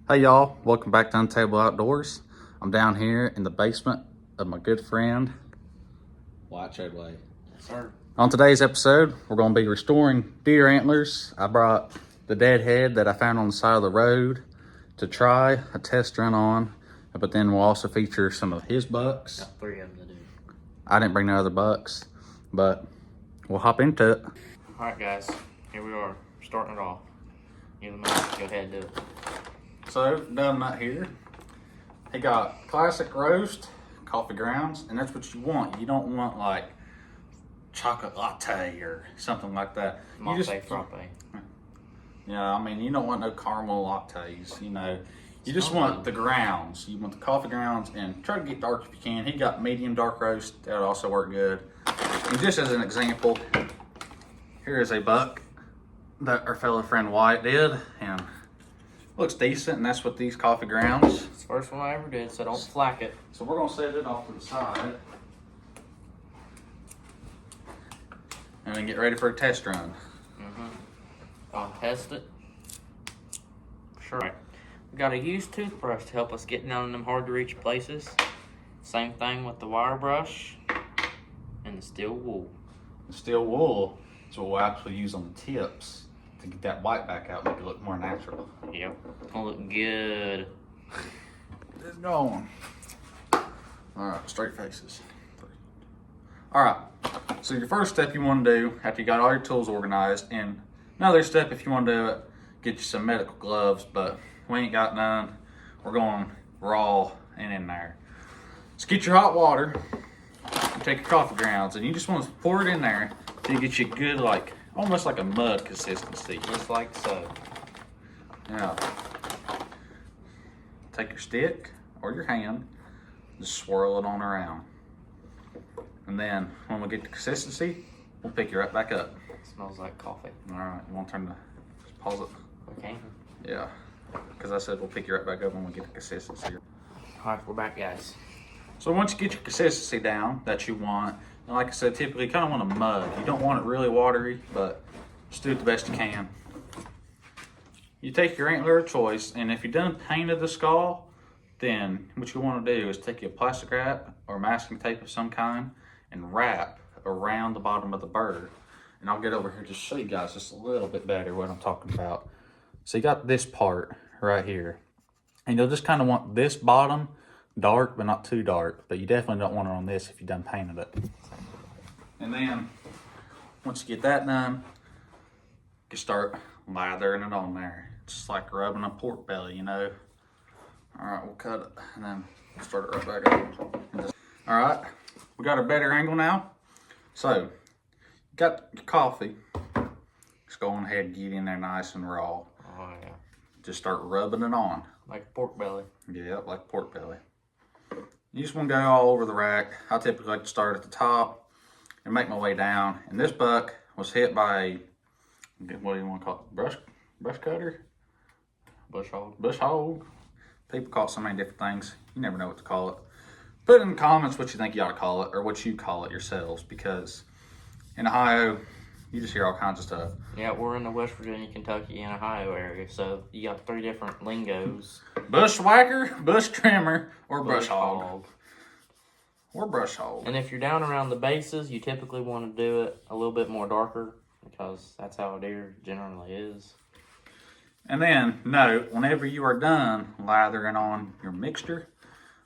Hey y'all, welcome back to Untable Outdoors. I'm down here in the basement of my good friend, White Shadeway. Yes, sir. On today's episode, we're going to be restoring deer antlers. I brought the dead head that I found on the side of the road to try a test run on, but then we'll also feature some of his bucks. Got 3 of them to do. I didn't bring no other bucks, but we'll hop into it. Alright guys, here we are, starting it off. You the man, go ahead and do it. So, done that here. He got classic roast, coffee grounds, and that's what you want. You don't want like chocolate latte or something like that. Mate frappe. Yeah, I mean, you don't want no caramel lattes, you know. You just want the grounds. You want the coffee grounds, and try to get dark if you can. He got medium dark roast. That would also work good. And just as an example, here is a buck that our fellow friend White did, and looks decent, and that's what these coffee grounds. It's the first one I ever did, so don't flack it. So we're gonna set it off to the side and then get ready for a test run. I'll test it. Sure. Right. We got a used toothbrush to help us get down in them hard to reach places. Same thing with the wire brush and the steel wool. The steel wool is what we'll actually use on the tips to get that white back out, make it look more natural. Yep, it's gonna look good. It's going. All right, straight faces. All right, so your first step you want to do after you got all your tools organized, and another step if you want to do it, get you some medical gloves, but we ain't got none. We're going raw and in there. So get your hot water, and take your coffee grounds, and you just want to pour it in there till you get you good, like almost like a mud consistency. Just like so. Now, take your stick or your hand, just swirl it on around. And then when we get the consistency, we'll pick you right back up. It smells like coffee. All right, you want to turn the, just pause it? Okay. Yeah, because I said we'll pick you right back up when we get the consistency. Alright, we're back, guys. So once you get your consistency down that you want, and like I said, typically you kind of want a mud. You don't want it really watery, but just do it the best you can. You take your antler of choice, and if you've done painted the skull, then what you want to do is take your plastic wrap or masking tape of some kind and wrap around the bottom of the bird. And I'll get over here just to show you guys just a little bit better what I'm talking about. So you got this part right here, and you'll just kind of want this bottom dark, but not too dark. But you definitely don't want it on this if you done painted it. And then once you get that done, you start lathering it on there, just like rubbing a pork belly, you know. All right, we'll cut it and then start it right back up. All right, we got a better angle now. So you got your coffee. Just go on ahead and get in there nice and raw. Oh yeah. Just start rubbing it on. Like pork belly. Yeah, like pork belly. You just want to go all over the rack. I typically like to start at the top and make my way down. And this buck was hit by a, what do you want to call it? Brush cutter? Bush hog. Bush hog. People call it so many different things. You never know what to call it. Put in the comments what you think you ought to call it or what you call it yourselves, because in Ohio, you just hear all kinds of stuff. Yeah, we're in the West Virginia, Kentucky, and Ohio area, so you got 3 different lingos. Bushwhacker, bush trimmer, or brush hog. Or brush hog. And if you're down around the bases, you typically want to do it a little bit more darker, because that's how a deer generally is. And then note, whenever you are done lathering on your mixture,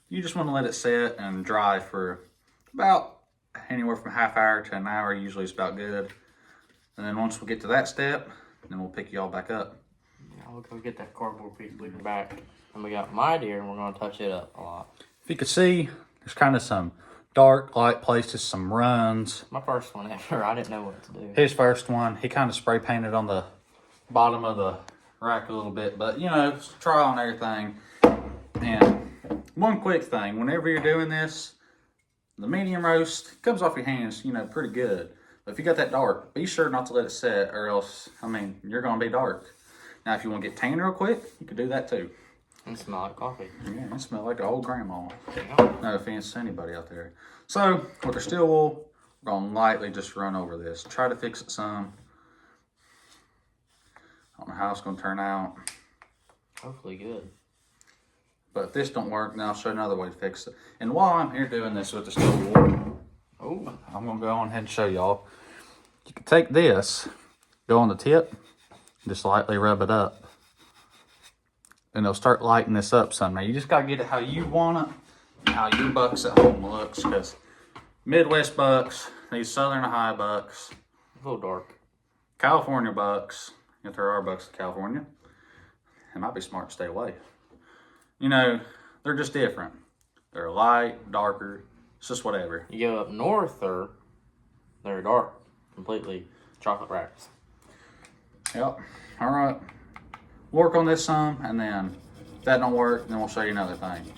you just want to let it set and dry for about anywhere from a half hour to an hour. Usually it's about good. And then once we get to that step, then we'll pick you all back up. Yeah, we'll go get that cardboard piece we can back. And we got my deer, and we're going to touch it up a lot. If you could see, there's kind of some dark, light places, some runs. My first one ever, I didn't know what to do. His first one, he kind of spray painted on the bottom of the rack a little bit, but you know, it's trial and everything. And one quick thing, whenever you're doing this, the medium roast comes off your hands, you know, pretty good. But if you got that dark, be sure not to let it set, or else, I mean, you're gonna be dark. Now, if you want to get tan real quick, you could do that too. And smell like coffee. Yeah, it smells like an old grandma. Yeah. No offense to anybody out there. So, with our steel wool, we're gonna lightly just run over this. Try to fix it some. I don't know how it's gonna turn out. Hopefully good. But if this don't work, then I'll show you another way to fix it. And while I'm here doing this with the steel wool, I'm gonna go on ahead and show y'all. You can take this, go on the tip, just lightly rub it up. And it'll start lighting this up some. Now you just gotta get it how you want it, how your bucks at home looks, because Midwest bucks, these Southern Ohio bucks, A little dark. California bucks, if there are bucks in California, it might be smart to stay away. You know, they're just different. They're light, darker, it's just whatever. You go up north, they're dark, completely chocolate wrapped. Yep. All right. Work on this some, and then if that don't work, then we'll show you another thing.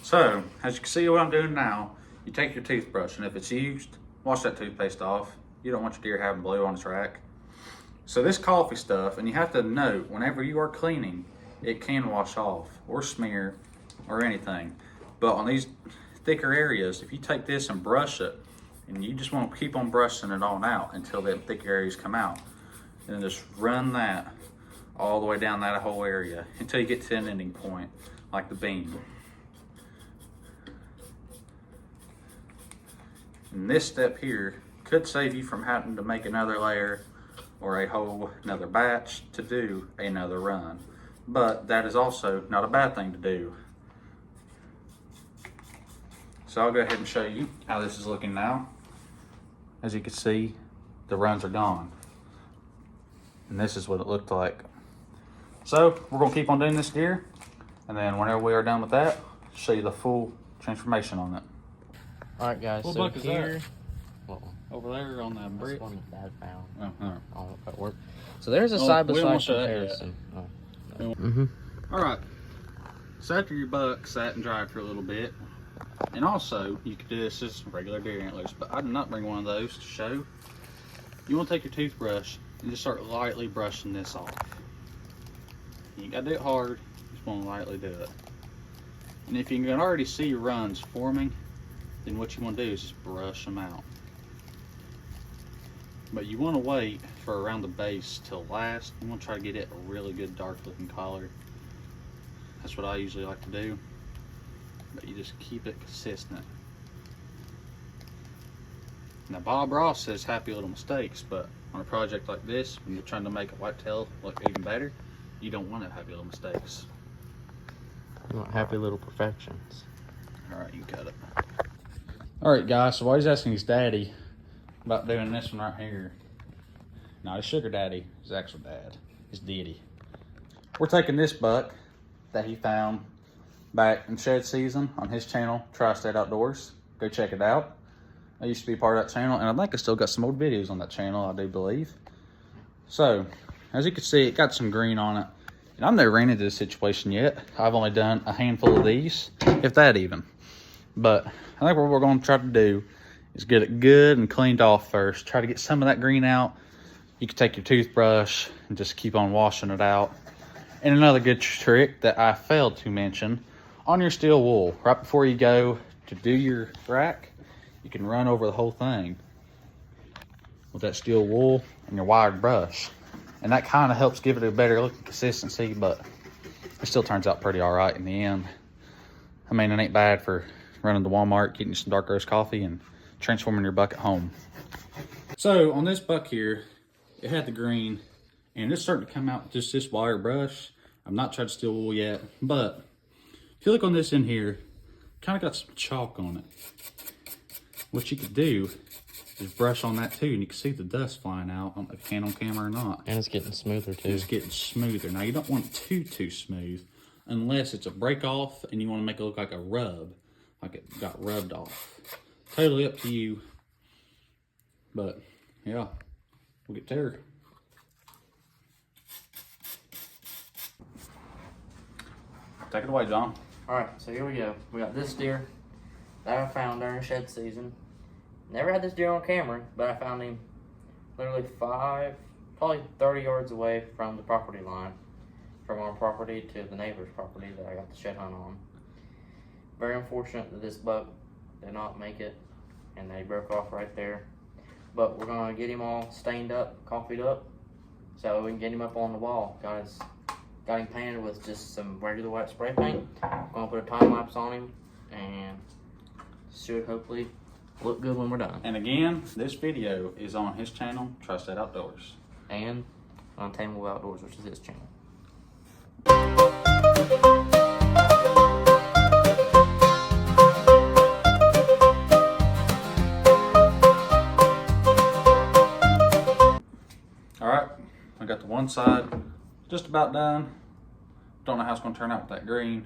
So, as you can see what I'm doing now, you take your toothbrush, and if it's used, wash that toothpaste off. You don't want your deer having blue on its rack. So this coffee stuff, and you have to note, whenever you are cleaning, it can wash off, or smear, or anything. But on these thicker areas, if you take this and brush it, and you just want to keep on brushing it on out until the thick areas come out, and then just run that all the way down that whole area until you get to an ending point, like the beam. And this step here could save you from having to make another layer or a whole another batch to do another run. But that is also not a bad thing to do. So I'll go ahead and show you how this is looking now. As you can see, the runs are gone. And this is what it looked like. So we're gonna keep on doing this deer, and then whenever we are done with that, show you the full transformation on it. All right, guys. What so buck is here, that? well, Over there on that brick. that's one Dad found. Oh, all right. I don't know if that worked. So there's a Oh, side by we don't side want to show that yet. comparison. Oh. All right. So after your buck sat and dried for a little bit, and also you could do this as regular deer antlers, but I did not bring one of those to show. You want to take your toothbrush and just start lightly brushing this off. You ain't got to do it hard, you just want to lightly do it. And if you can already see your runs forming, then what you want to do is just brush them out. But you want to wait for around the base till last. You want to try to get it a really good dark looking color. That's what I usually like to do. But you just keep it consistent. Now Bob Ross says happy little mistakes, but on a project like this, when you're trying to make a whitetail look even better, you don't want to have little mistakes. You want happy little perfections. Alright, you cut it. Alright guys, so while he's asking his daddy about doing this one right here. Not his sugar daddy, his actual dad, his daddy. We're taking this buck that he found back in shed season on his channel, Tri-State Outdoors. Go check it out. I used to be part of that channel, and I think I still got some old videos on that channel, I do believe. So, as you can see, it got some green on it. And I've never ran into this situation yet. I've only done a handful of these, if that even. But I think what we're going to try to do is get it good and cleaned off first. Try to get some of that green out. You can take your toothbrush and just keep on washing it out. And another good trick that I failed to mention, on your steel wool, right before you go to do your rack, you can run over the whole thing with that steel wool and your wired brush. And that kind of helps give it a better looking consistency, but it still turns out pretty all right in the end. I mean, it ain't bad for running to Walmart, getting you some dark roast coffee, and transforming your buck at home. So on this buck here, it had the green, and it's starting to come out with just this wire brush. I've not tried steel wool yet, but if you look on this in here, kind of got some chalk on it. What you could do is brush on that too, and you can see the dust flying out. I don't know if you can on camera or not. And it's getting smoother too. It's getting smoother. Now you don't want it too smooth, unless it's a break off and you want to make it look like a rub, like it got rubbed off. Totally up to you. But yeah, we'll get to her. Take it away, John. Alright, so here we go. We got this deer that I found during shed season. Never had this deer on camera, but I found him literally probably 30 yards away from the property line. From our property to the neighbor's property that I got the shed hunt on. Very unfortunate that this buck did not make it, and they broke off right there. But we're gonna get him all stained up, coffeeed up, so we can get him up on the wall. Got Got him painted with just some regular white spray paint. Gonna put a time lapse on him and should hopefully look good when we're done. And again, this video is on his channel, Trusted Outdoors. And Untamable Outdoors, which is his channel. Alright, I got the one side just about done. Don't know how it's going to turn out with that green,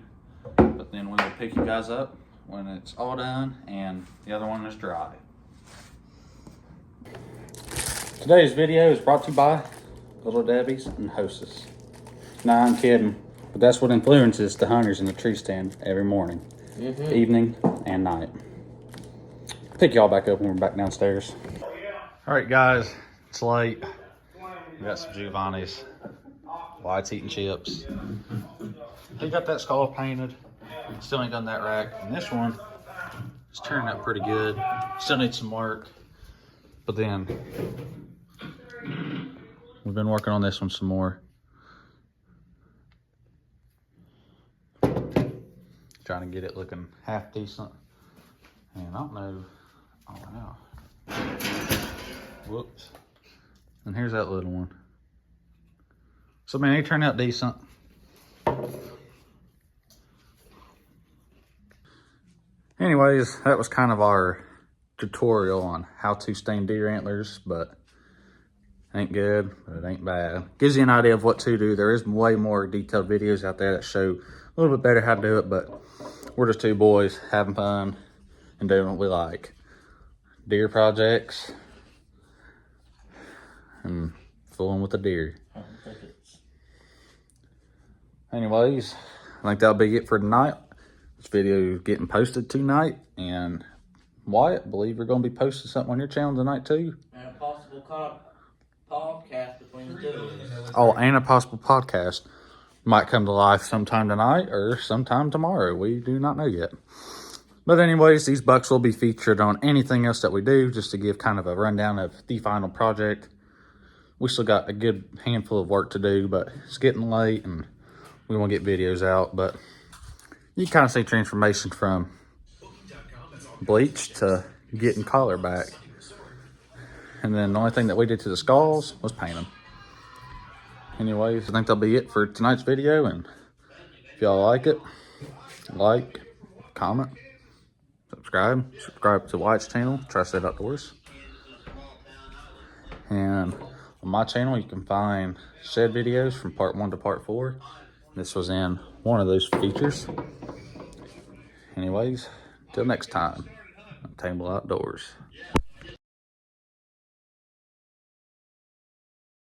but then we will pick you guys up when it's all done and the other one is dry. Today's video is brought to you by Little Debbie's and Hostess. Nah, I'm kidding, but that's what influences the hunters in the tree stand every morning, evening, and night. Pick y'all back up when we're back downstairs. Alright guys, it's late. We got some Giovanni's. White's eating chips. He got that skull painted. Still ain't done that rack. And this one is turning out pretty good. Still needs some work. But then we've been working on this one some more. Trying to get it looking half decent. And I don't know. Oh wow. Whoops. And here's that little one. So, man, they turned out decent. Anyways, that was kind of our tutorial on how to stain deer antlers, but it ain't good, but it ain't bad. Gives you an idea of what to do. There is way more detailed videos out there that show a little bit better how to do it, but we're just two boys having fun and doing what we like. Deer projects and fooling with the deer. Anyways, I think that'll be it for tonight. This video is getting posted tonight, and Wyatt, I believe you're going to be posting something on your channel tonight too. And a possible podcast between the two of us. Oh, and a possible podcast might come to life sometime tonight or sometime tomorrow. We do not know yet. But anyways, these bucks will be featured on anything else that we do, just to give kind of a rundown of the final project. We still got a good handful of work to do, but it's getting late and we want to get videos out. But you kind of see transformation from bleach to getting color back. And then the only thing that we did to the skulls was paint them. Anyways, I think that'll be it for tonight's video. And if y'all like it, like, comment, subscribe to Wyatt's channel, Trusted Outdoors. And on my channel, you can find shed videos from part 1 to part 4. This was in one of those features. Anyways, till next time, Untamable Outdoors.